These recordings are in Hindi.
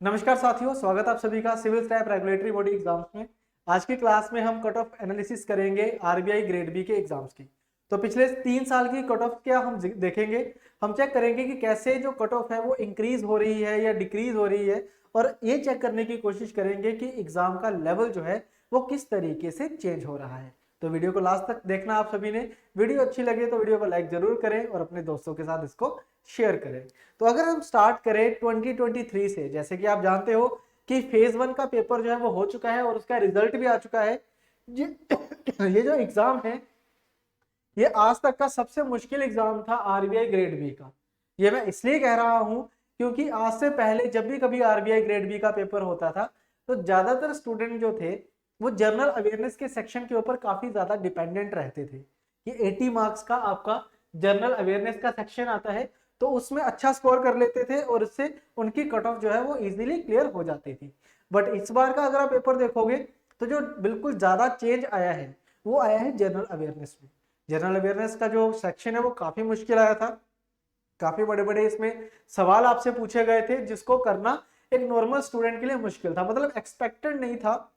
नमस्कार साथियों, स्वागत आप सभी का civil staff regulatory body exams में। आज की क्लास में हम कट ऑफ एनालिसिस करेंगे आरबीआई ग्रेड बी के एग्जाम्स की। तो पिछले 3 साल की कट ऑफ क्या हम देखेंगे। हम चेक करेंगे कि कैसे जो कट ऑफ है वो इंक्रीज हो रही है या डिक्रीज हो रही है, और ये चेक करने की कोशिश करेंगे कि एग्जाम का लेवल जो है वो किस तरीके से चेंज हो रहा है। तो वीडियो को लास्ट तक देखना आप सभी ने। वीडियो अच्छी लगे तो वीडियो को लाइक जरूर करें और अपने दोस्तों के साथ इसको शेयर करें। तो अगर हम स्टार्ट करें 2023 से, जैसे कि आप जानते हो कि फेज 1 का पेपर जो है वो हो चुका है और उसका रिजल्ट भी आ चुका है। ये जो एग्जाम है ये आज तक का सबसे मुश्किल एग्जाम था आरबीआई ग्रेड बी का। ये मैं इसलिए कह रहा हूं क्योंकि आज से पहले जब भी कभी आरबीआई ग्रेड बी का पेपर होता था तो ज्यादातर स्टूडेंट जो थे वो जनरल अवेयरनेस के सेक्शन के ऊपर काफी ज्यादा डिपेंडेंट रहते थे कि 80 मार्क्स का आपका जनरल अवेयरनेस का सेक्शन आता है, तो उसमें अच्छा स्कोर कर लेते थे और इससे उनकी कट ऑफ जो है वो इजीली क्लियर हो जाती थी। बट इस बार का अगर आप पेपर देखोगे तो जो बिल्कुल ज्यादा चेंज आया है वो आया है जनरल अवेयरनेस में। जनरल अवेयरनेस का जो सेक्शन है वो काफी मुश्किल आया था। काफी बड़े बड़े इसमें सवाल आपसे पूछे गए थे जिसको करना एक नॉर्मल स्टूडेंट के लिए मुश्किल था, मतलब एक्सपेक्टेड नहीं था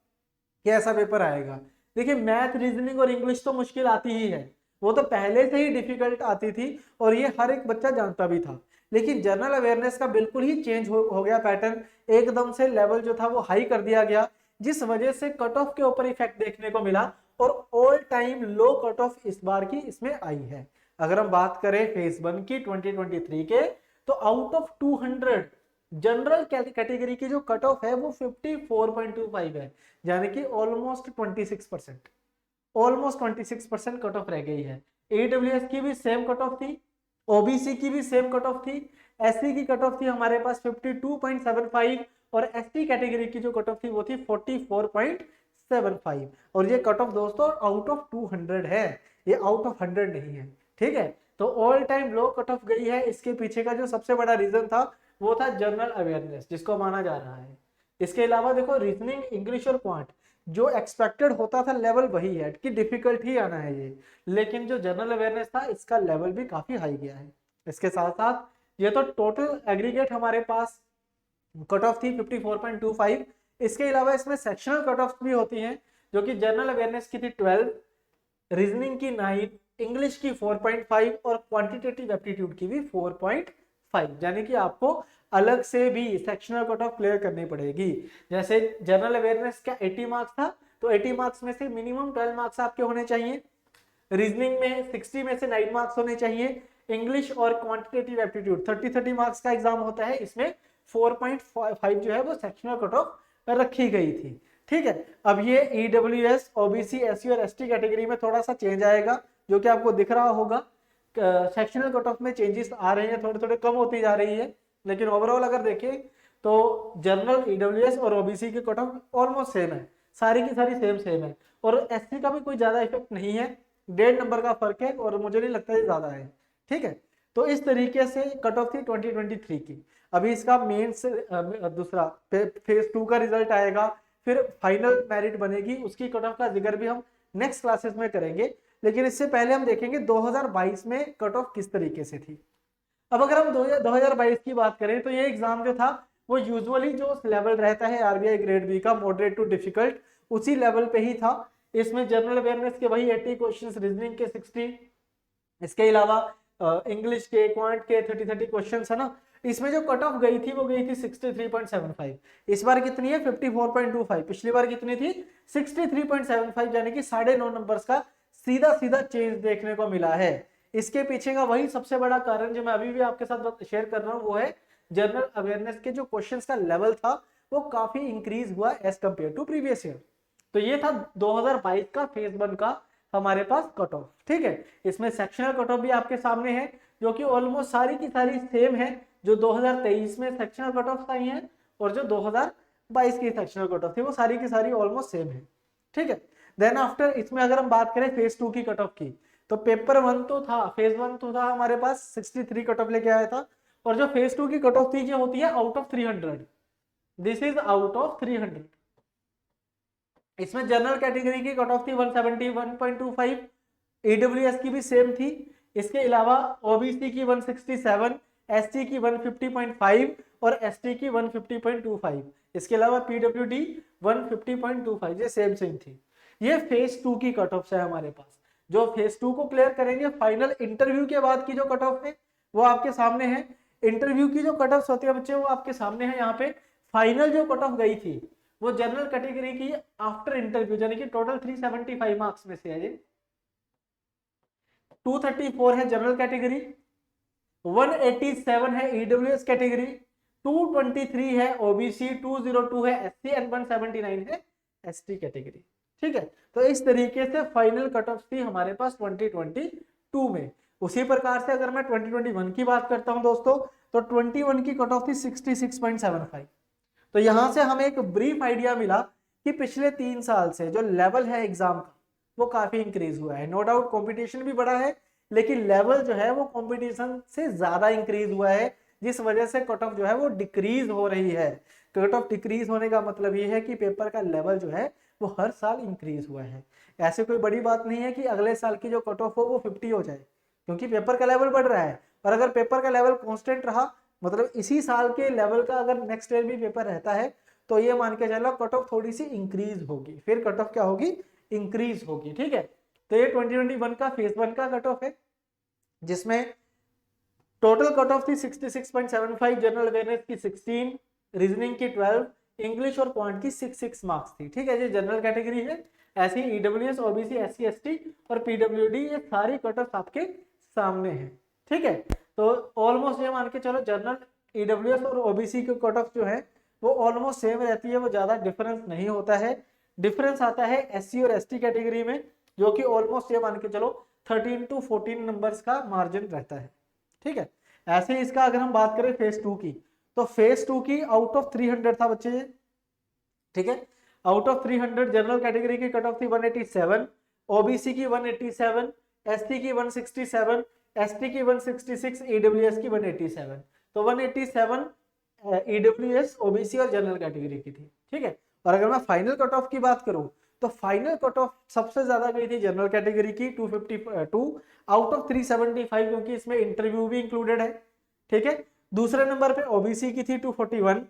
कि ऐसा पेपर आएगा। देखिए, मैथ, रीजनिंग और इंग्लिश तो मुश्किल आती ही है, वो तो पहले से ही डिफिकल्ट आती थी और ये हर एक बच्चा जानता भी था। लेकिन जनरल अवेयरनेस का बिल्कुल ही चेंज हो गया पैटर्न, एकदम से लेवल जो था वो हाई कर दिया गया, जिस वजह से कट ऑफ के ऊपर इफेक्ट देखने को मिला और ऑल टाइम लो कट ऑफ इस बार की इसमें आई है। अगर हम बात करें फेज 1 की 2023 के, तो आउट ऑफ 200 जनरल कैटेगरी की जो कट ऑफ है वो 54.25 है, यानी कि ऑलमोस्ट 26%, ऑलमोस्ट 26% कट ऑफ रह गई है। ईडब्ल्यूएस की भी सेम कट ऑफ थी, ओबीसी की भी सेम कट ऑफ थी, एससी की कट ऑफ थी हमारे पास 52.75 और एसटी कैटेगरी की जो कट ऑफ थी वो थी 44.75। और ये कट ऑफ दोस्तों आउट ऑफ 200 है, ये आउट ऑफ 100 नहीं है। ठीक है, तो ऑल टाइम लो कट ऑफ गई है। इसके पीछे का जो सबसे बड़ा रीजन था वो था जनरल अवेयरनेस, जिसको माना जा रहा है। इसके अलावा देखो, रीजनिंग, इंग्लिश और क्वांट जो एक्सपेक्टेड होता था लेवल वही है कि डिफिकल्ट ही आना है ये, लेकिन जो जनरल अवेयरनेस था इसका लेवल भी काफी हाई गया है। इसके साथ साथ ये तो टोटल एग्रीगेट हमारे पास कट ऑफ थी 54.25। इसके अलावा इसमें सेक्शनल कट ऑफ भी होती हैं, जो कि जनरल अवेयरनेस की थी 12, रीजनिंग की 9, इंग्लिश की 4.5 और क्वांटिटेटिव एप्टीट्यूड की भी 4.5, यानी कि आपको अलग से भी सेक्शनल कट ऑफ क्लियर करनी पड़ेगी। जैसे जनरल अवेयरनेस का 80 मार्क्स था, तो 80 मार्क्स में से मिनिमम 12 मार्क्स आपके होने चाहिए, रीजनिंग में 60 में से 9 मार्क्स होने चाहिए, इंग्लिश और क्वांटिटेटिव एप्टीट्यूड 30 मार्क्स का एग्जाम होता है, इसमें 4.5 जो है वो सेक्शनल कट ऑफ रखी गई थी। ठीक है, अब ये ईडब्ल्यूएस, ओबीसी, एससी और एसटी कैटेगरी में थोड़ा सा चेंज आएगा, जो कि आपको दिख रहा होगा। सेक्शनल कट ऑफ में चेंजेस आ रहे हैं, थोड़े थोड़े कम होती जा रही है, लेकिन ओवरऑल अगर देखें तो जनरल, ईडब्ल्यूएस और ओबीसी की कट ऑफ ऑलमोस्ट सेम है, सारी की सारी सेम है। और एससी का भी कोई ज्यादा इफेक्ट नहीं है, 1.5 नंबर का फर्क है और मुझे नहीं लगता ये ज्यादा है। ठीक है, तो इस तरीके से कट ऑफ थी 2023 की। अभी इसका मेंस दूसरा फेज 2 का रिजल्ट आएगा, फिर फाइनल मेरिट बनेगी, उसकी कट ऑफ का जिक्र भी हम नेक्स्ट क्लासेस में करेंगे। लेकिन इससे पहले हम देखेंगे 2022 में कट ऑफ किस तरीके से थी। अब अगर हम 2022 की बात करें तो ये एग्जाम जो था वो यूजुअली जो लेवल रहता है आरबीआई ग्रेड बी का, मॉडरेट टू डिफिकल्ट, उसी लेवल पे ही था। इसमें जनरल अवेयरनेस के वही 80 क्वेश्चंस, रीजनिंग के 60, इसके अलावा इंग्लिश के, क्वांट के 30 क्वेश्चंस है ना। इसमें जो कट ऑफ गई थी वो गई थी 63.75। इस बार कितनी है? 54.25। पिछली बार कितनी थी? 63.75, यानी कि 9.5 नंबर्स का सीधा सीधा चेंज देखने को मिला है। इसके पीछे का वही सबसे बड़ा कारण जो मैं अभी भी आपके साथ शेयर कर रहा हूँ वो है जनरल अवेयरनेस के जो क्वेश्चंस का लेवल था वो काफी इंक्रीज हुआ as compare to previous year. तो ये था 2022 का फेज 1 का हमारे पास कट ऑफ। ठीक है, इसमें सेक्शनल कट ऑफ भी आपके सामने है, जो कि ऑलमोस्ट सारी की सारी सेम है जो 2023 में सेक्शनल कट ऑफ आई है और जो 2022 की सेक्शनल कट ऑफ थी वो सारी की सारी ऑलमोस्ट सेम है। ठीक है, देन आफ्टर इसमें अगर हम बात करें फेज 2 की कट ऑफ की, तो पेपर 1 तो था, फेज 1 तो था हमारे पास 63 कट ऑफ लेके आया था, और जो फेज 2 की कट ऑफ थी जो होती है out of 300, this is out of 300। इसमें जनरल कैटेगरी की कट ऑफ थी 171.25, ईडब्ल्यूएस की भी सेम थी, इसके अलावा ओबीसी की 167, ST की 150.5 और ST की 150.25। इसके अलावा PWD 150.25, ये सेम थी। ये फेज 2 की कट ऑफ है हमारे पास। जो फेज 2 को क्लियर करेंगे, फाइनल इंटरव्यू के बाद की जो कट ऑफ है वो आपके सामने है। इंटरव्यू की जो कट ऑफ होती है बच्चे वो आपके सामने है। यहाँ पे फाइनल जो कट ऑफ गई थी वो जनरल कैटेगरी की आफ्टर इंटरव्यू, यानी कि टोटल 375 मार्क्स में से है। ये 234 है जनरल कैटेगरी, 187 है ईडब्ल्यूएस कैटेगरी, 223 है ओबीसी, 202 है एससी एंड 179 है एसटी कैटेगरी। ठीक है, तो इस तरीके से फाइनल कट ऑफ थी हमारे पास 2022 में। उसी प्रकार से अगर मैं 2021 की बात करता हूं दोस्तों, तो 21 की कट ऑफ थी 66.75। तो यहां से हमें एक ब्रीफ आइडिया मिला कि पिछले 3 साल से जो लेवल है एग्जाम का वो काफी इंक्रीज हुआ है। नो डाउट कंपटीशन भी बढ़ा है, लेकिन लेवल जो है वो कंपटीशन से ज्यादा इंक्रीज हुआ है, जिस वजह से कट ऑफ जो है वो डिक्रीज हो रही है। कट ऑफ डिक्रीज होने का मतलब ये है कि पेपर का लेवल जो है वो हर साल इंक्रीज हुआ है। ऐसे कोई बड़ी बात नहीं है कि अगले साल की जो कट ऑफ हो वो 50 हो जाए, क्योंकि पेपर का लेवल बढ़ रहा है। और अगर पेपर का लेवल कांस्टेंट रहा, मतलब इसी साल के लेवल का अगर नेक्स्ट ईयर भी पेपर रहता है, तो ये मान के चलो कट ऑफ थोड़ी सी इंक्रीज होगी, फिर कट ऑफ क्या होगी, इंक्रीज होगी। ठीक है, तो ये 2021 का फेज 1 का कट ऑफ है, जिसमें टोटल कट ऑफ थी 66.75, जनरल अवेयरनेस की 16, रीजनिंग की 12, इंग्लिश और क्वांट की 6 मार्क्स थी। ठीक है, ये जनरल कैटेगरी है। ऐसी ईडब्ल्यूएस, ओबीसी, एससी, एसटी और पीडब्ल्यूडी, ये सारी कट ऑफ आपके सामने है। ठीक है, तो ऑलमोस्ट ये मान के चलो जनरल, ईडब्ल्यूएस और ओबीसी की कट ऑफ जो है वो ऑलमोस्ट सेम रहती है, वो ज्यादा डिफरेंस नहीं होता है। डिफरेंस आता है एससी और एसटी कैटेगरी में, जो कि ऑलमोस्ट ये मान के चलो 13 to 14 नंबर्स का मार्जिन रहता है। ठीक है, ऐसे ही इसका अगर हम बात करें फेज 2 की, तो फेज 2 की आउट ऑफ 300 था बच्चे। ठीक है, आउट ऑफ 300 जनरल कैटेगरी की कट ऑफ थी 187, ओबीसी की 187, एसटी की 167, एसटी की 166, ईडब्ल्यूएस की 187। तो 187 ईडब्ल्यूएस, ओबीसी और जनरल कैटेगरी की थी। ठीक है, और अगर मैं फाइनल कट ऑफ की बात करूं, तो फाइनल कट ऑफ सबसे ज्यादा गई थी जनरल कैटेगरी की 252 आउट ऑफ 375, क्योंकि इसमें इंटरव्यू भी इंक्लूडेड है। ठीक है, दूसरे नंबर पे ओबीसी की थी 241,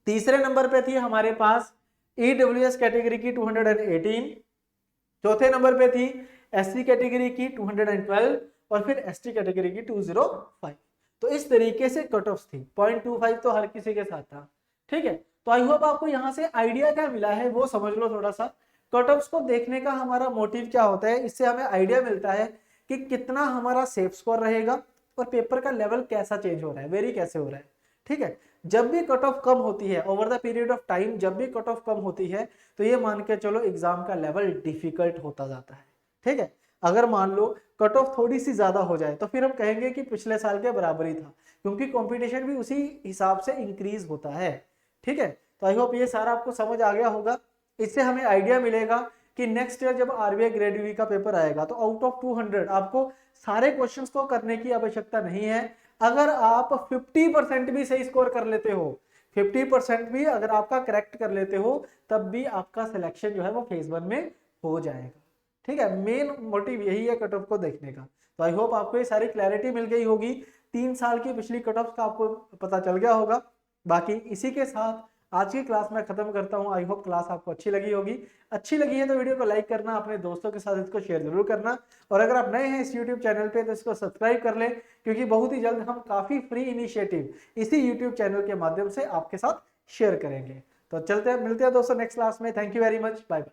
तीसरे नंबर पे थी हमारे पास ईडब्ल्यूएस कैटेगरी की 218, चौथे नंबर पे थी एससी कैटेगरी की 212 और फिर एसटी कैटेगरी की 205। तो इस तरीके से कट ऑफ थी। 0.25 तो हर किसी के साथ था। ठीक है, तो आई होप आपको यहाँ से आइडिया क्या मिला है वो समझ लो थोड़ा सा। कट ऑफ्स को देखने का हमारा मोटिव क्या होता है, इससे हमें आइडिया मिलता है कि कितना हमारा सेफ स्कोर रहेगा और पेपर का लेवल कैसा चेंज हो रहा है, वेरी कैसे हो रहा है। ठीक है, जब भी कट ऑफ कम होती है over the period of time, जब भी कट ऑफ कम होती है, तो ये मान के चलो एग्जाम का लेवल डिफिकल्ट होता जाता है। ठीक है, अगर मान लो कट ऑफ थोड़ी सी ज्यादा हो जाए तो फिर हम कहेंगे कि पिछले साल के बराबर ही था, क्योंकि कंपटीशन भी उसी हिसाब से इंक्रीज होता है। ठीक है, तो आई होप ये सारा आपको समझ आ गया होगा। इससे हमें आइडिया मिलेगा कि नेक्स्ट ईयर जब आरबीआई ग्रेड बी का पेपर आएगा तो आउट ऑफ 200 आपको सारे क्वेश्चंस को करने की आवश्यकता नहीं है। अगर आप 50% भी सही स्कोर कर लेते हो, 50% भी अगर आपका करेक्ट कर लेते हो, तब भी आपका सिलेक्शन जो है वो फेज 1 में हो जाएगा। ठीक है, मेन मोटिव यही है कट ऑफ को देखने का। तो आई होप आपको ये सारी क्लैरिटी मिल गई होगी, 3 साल की पिछली कट ऑफ का आपको पता चल गया होगा। बाकी इसी के साथ आज की क्लास मैं खत्म करता हूं। आई होप क्लास आपको अच्छी लगी होगी। अच्छी लगी है तो वीडियो को लाइक करना, अपने दोस्तों के साथ इसको शेयर जरूर करना, और अगर आप नए हैं इस यूट्यूब चैनल पे तो इसको सब्सक्राइब कर लें, क्योंकि बहुत ही जल्द हम काफी फ्री इनिशिएटिव इसी यूट्यूब चैनल के माध्यम से आपके साथ शेयर करेंगे। तो चलते हैं, मिलते हैं दोस्तों नेक्स्ट क्लास में। Thank you very much, bye bye.